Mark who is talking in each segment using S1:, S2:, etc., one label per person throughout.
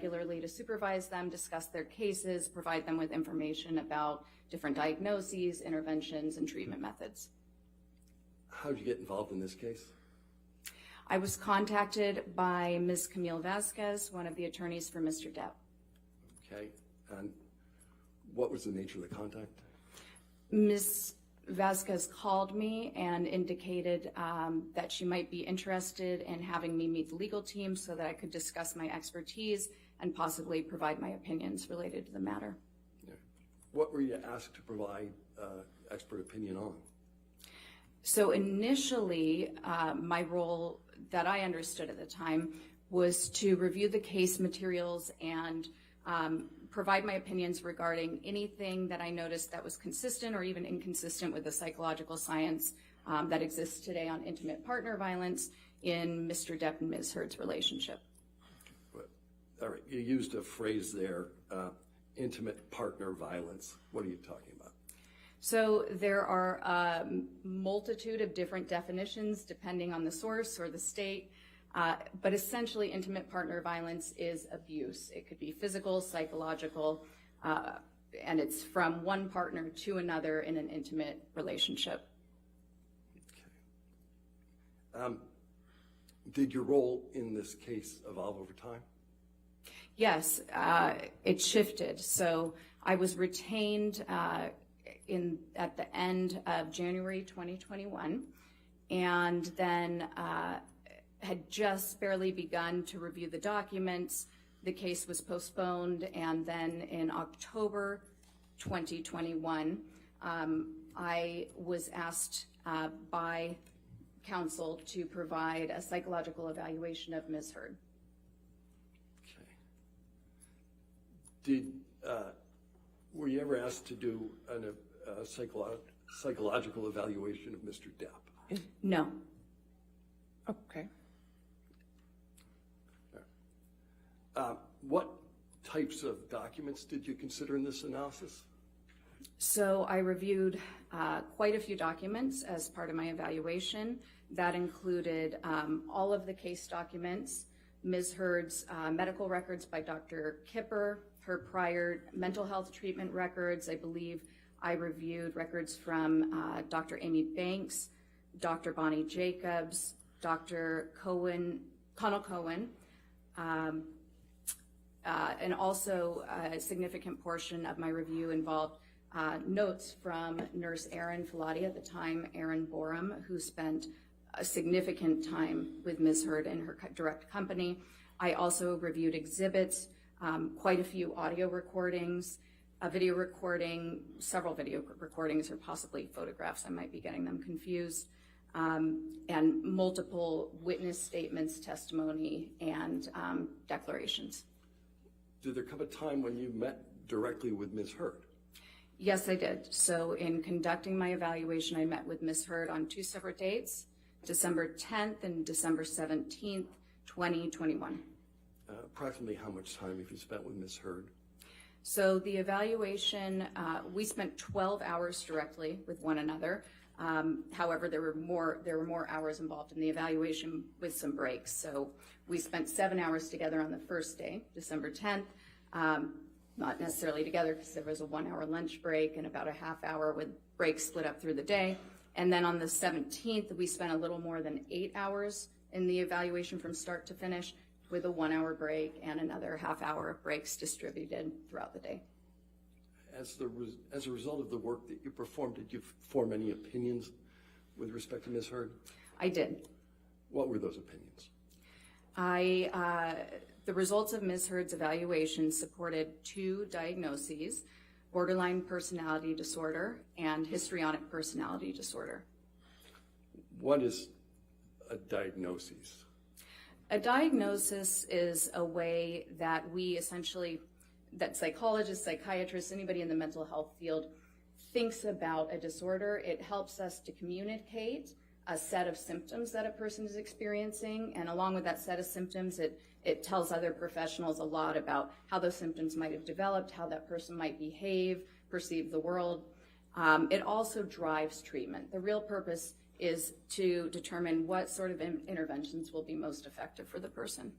S1: regularly to supervise them, discuss their cases, provide them with information about different diagnoses, interventions, and treatment methods.
S2: How did you get involved in this case?
S1: I was contacted by Ms. Camille Vasquez, one of the attorneys for Mr. Depp.
S2: Okay, and what was the nature of the contact?
S1: Ms. Vasquez called me and indicated that she might be interested in having me meet the legal team so that I could discuss my expertise and possibly provide my opinions related to the matter.
S2: Yeah. What were you asked to provide expert opinion on?
S1: So initially, my role that I understood at the time was to review the case materials and provide my opinions regarding anything that I noticed that was consistent or even inconsistent with the psychological science that exists today on intimate partner violence in Mr. Depp and Ms. Heard's relationship.
S2: All right, you used a phrase there, intimate partner violence. What are you talking about?
S1: So there are a multitude of different definitions depending on the source or the state. But essentially, intimate partner violence is abuse. It could be physical, psychological, and it's from one partner to another in an intimate relationship.
S2: Okay. Did your role in this case evolve over time?
S1: Yes, it shifted. So I was retained at the end of January 2021, and then had just barely begun to review the documents. The case was postponed, and then in October 2021, I was asked by counsel to provide a psychological evaluation of Ms. Heard.
S2: Okay. Were you ever asked to do a psychological evaluation of Mr. Depp?
S1: No.
S3: Okay.
S2: What types of documents did you consider in this analysis?
S1: So I reviewed quite a few documents as part of my evaluation. That included all of the case documents, Ms. Heard's medical records by Dr. Kipper, her prior mental health treatment records. I believe I reviewed records from Dr. Amy Banks, Dr. Bonnie Jacobs, Dr. Connell Cohen, and also a significant portion of my review involved notes from nurse Erin Filati, at the time Erin Borum, who spent a significant time with Ms. Heard in her direct company. I also reviewed exhibits, quite a few audio recordings, a video recording, several video recordings, or possibly photographs. I might be getting them confused. And multiple witness statements, testimony, and declarations.
S2: Did there come a time when you met directly with Ms. Heard?
S1: Yes, I did. So in conducting my evaluation, I met with Ms. Heard on two separate dates, December 10th and December 17th, 2021.
S2: Approximately how much time have you spent with Ms. Heard?
S1: So the evaluation, we spent 12 hours directly with one another. However, there were more hours involved in the evaluation with some breaks. So we spent 7 hours together on the first day, December 10th, not necessarily together because there was a 1 hour lunch break and about a half hour with breaks split up through the day. And then on the 17th, we spent a little more than 8 hours in the evaluation from start to finish, with a 1 hour break and another half hour of breaks distributed throughout the day.
S2: As a result of the work that you performed, did you form any opinions with respect to Ms. Heard?
S1: I did.
S2: What were those opinions?
S1: The results of Ms. Heard's evaluation supported two diagnoses: borderline personality disorder and histrionic personality disorder.
S2: What is a diagnosis?
S1: A diagnosis is a way that that psychologists, psychiatrists, anybody in the mental health field thinks about a disorder. It helps us to communicate a set of symptoms that a person is experiencing, and along with that set of symptoms, it tells other professionals a lot about how those symptoms might have developed, how that person might behave, perceive the world. It also drives treatment. The real purpose is to determine what sort of interventions will be most effective for the person.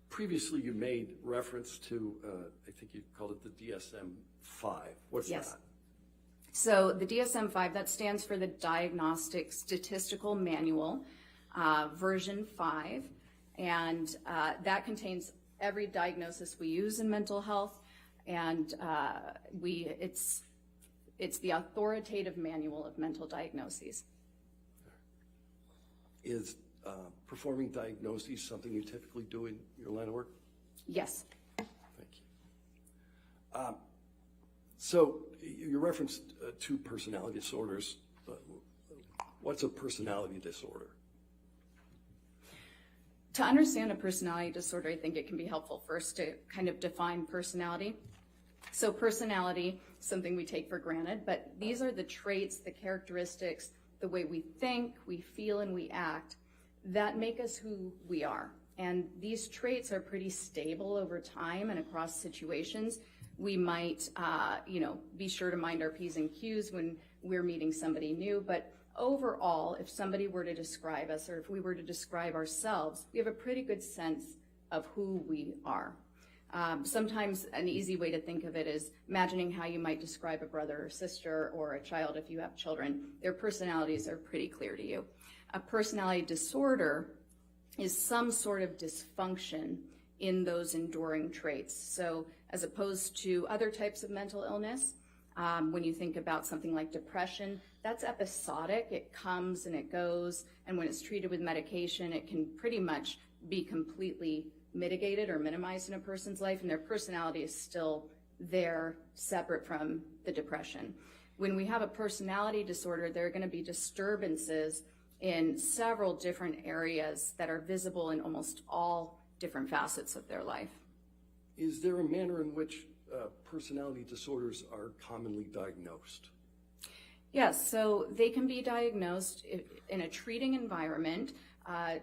S2: Previously, you made reference to, I think you called it the DSM-5. What's
S1: Yes.
S2: that?
S1: So the DSM-5, that stands for the Diagnostic Statistical Manual, version 5, and that contains every diagnosis we use in mental health, and it's the authoritative manual of mental diagnoses.
S2: Is performing diagnoses something you typically do in your line of work?
S1: Yes.
S2: Thank you. So you referenced two personality disorders. What's a personality disorder?
S1: To understand a personality disorder, I think it can be helpful first to kind of define personality. So personality, something we take for granted, but these are the traits, the characteristics, the way we think, we feel, and we act that make us who we are. And these traits are pretty stable over time and across situations. We might, be sure to mind our P's and Q's when we're meeting somebody new, but overall, if somebody were to describe us or if we were to describe ourselves, we have a pretty good sense of who we are. Sometimes an easy way to think of it is imagining how you might describe a brother or sister or a child if you have children. Their personalities are pretty clear to you. A personality disorder is some sort of dysfunction in those enduring traits. So as opposed to other types of mental illness, when you think about something like depression, that's episodic. It comes and it goes, and when it's treated with medication, it can pretty much be completely mitigated or minimized in a person's life, and their personality is still there, separate from the depression. When we have a personality disorder, there are going to be disturbances in several different areas that are visible in almost all different facets of their life.
S2: Is there a manner in which personality disorders are commonly diagnosed?
S1: Yes, so they can be diagnosed in a treating environment.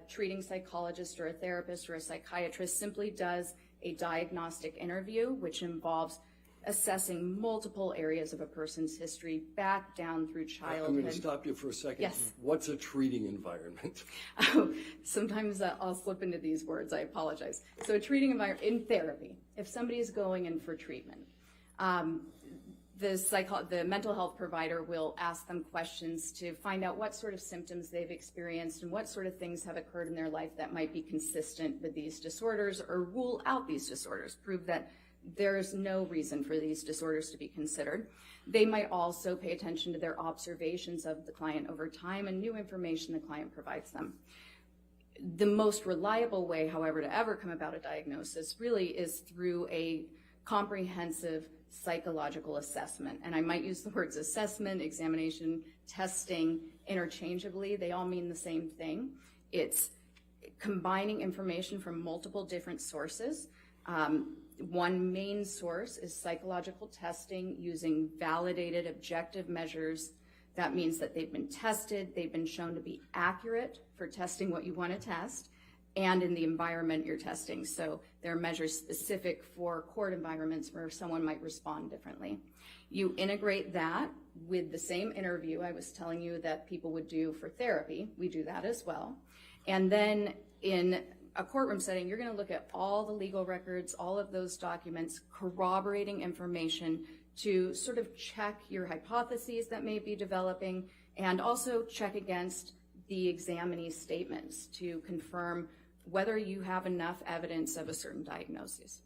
S1: Treating psychologist or a therapist or a psychiatrist simply does a diagnostic interview, which involves assessing multiple areas of a person's history back down through childhood.
S2: I'm going to stop you for a second.
S1: Yes.
S2: What's a treating environment?
S1: Sometimes I'll slip into these words, I apologize. So a treating environment, in therapy, if somebody is going in for treatment, the mental health provider will ask them questions to find out what sort of symptoms they've experienced and what sort of things have occurred in their life that might be consistent with these disorders, or rule out these disorders, prove that there's no reason for these disorders to be considered. They might also pay attention to their observations of the client over time and new information the client provides them. The most reliable way, however, to ever come about a diagnosis really is through a comprehensive psychological assessment. And I might use the words assessment, examination, testing interchangeably. They all mean the same thing. It's combining information from multiple different sources. One main source is psychological testing using validated objective measures. That means that they've been tested, they've been shown to be accurate for testing what you want to test, and in the environment you're testing. So there are measures specific for court environments where someone might respond differently. You integrate that with the same interview I was telling you that people would do for therapy. We do that as well. And then in a courtroom setting, you're going to look at all the legal records, all of those documents, corroborating information to sort of check your hypotheses that may be developing, and also check against the examinee's statements to confirm whether you have enough evidence of a certain diagnosis.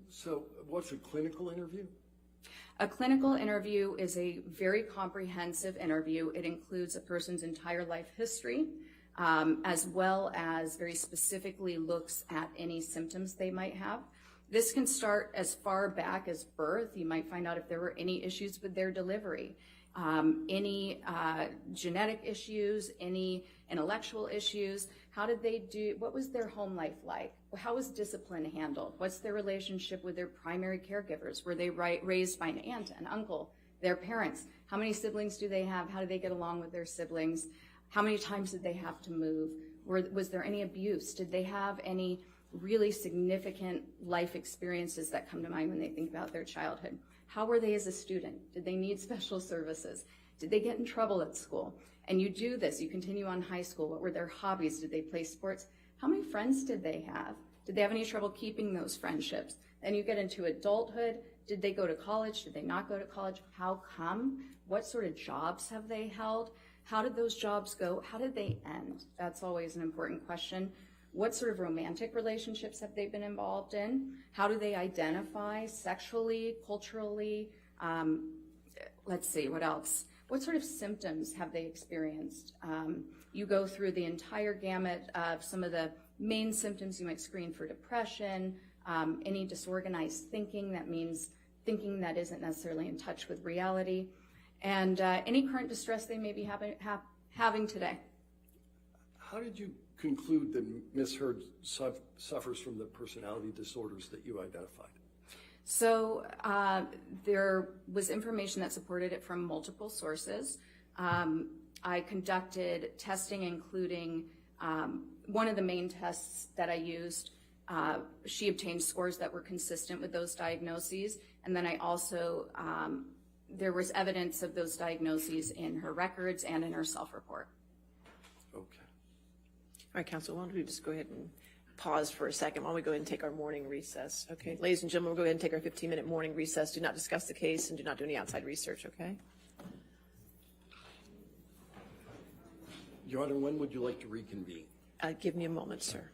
S2: So what's a clinical interview?
S1: A clinical interview is a very comprehensive interview. It includes a person's entire life history, as well as very specifically looks at any symptoms they might have. This can start as far back as birth. You might find out if there were any issues with their delivery, any genetic issues, any intellectual issues. How did they do? What was their home life like? How was discipline handled? What's their relationship with their primary caregivers? Were they raised by an aunt, an uncle, their parents? How many siblings do they have? How do they get along with their siblings? How many times did they have to move? Was there any abuse? Did they have any really significant life experiences that come to mind when they think about their childhood? How were they as a student? Did they need special services? Did they get in trouble at school? And you do this, you continue on high school. What were their hobbies? Did they play sports? How many friends did they have? Did they have any trouble keeping those friendships? Then you get into adulthood. Did they go to college? Did they not go to college? How come? What sort of jobs have they held? How did those jobs go? How did they end? That's always an important question. What sort of romantic relationships have they been involved in? How do they identify sexually, culturally? Let's see, what else? What sort of symptoms have they experienced? You go through the entire gamut of some of the main symptoms. You might screen for depression, any disorganized thinking, that means thinking that isn't necessarily in touch with reality, and any current distress they may be having today.
S2: How did you conclude that Ms. Heard suffers from the personality disorders that you identified?
S1: So there was information that supported it from multiple sources. I conducted testing, including one of the main tests that I used. She obtained scores that were consistent with those diagnoses, and then I also, there was evidence of those diagnoses in her records and in her self-report.
S2: Okay.
S3: All right, Council, why don't we just go ahead and pause for a second while we go ahead and take our morning recess, okay? Ladies and gentlemen, we'll go ahead and take our 15-minute morning recess. Do not discuss the case and do not do any outside research, okay?
S2: Your Honor, when would you like to reconvene?
S3: Give me a moment, sir.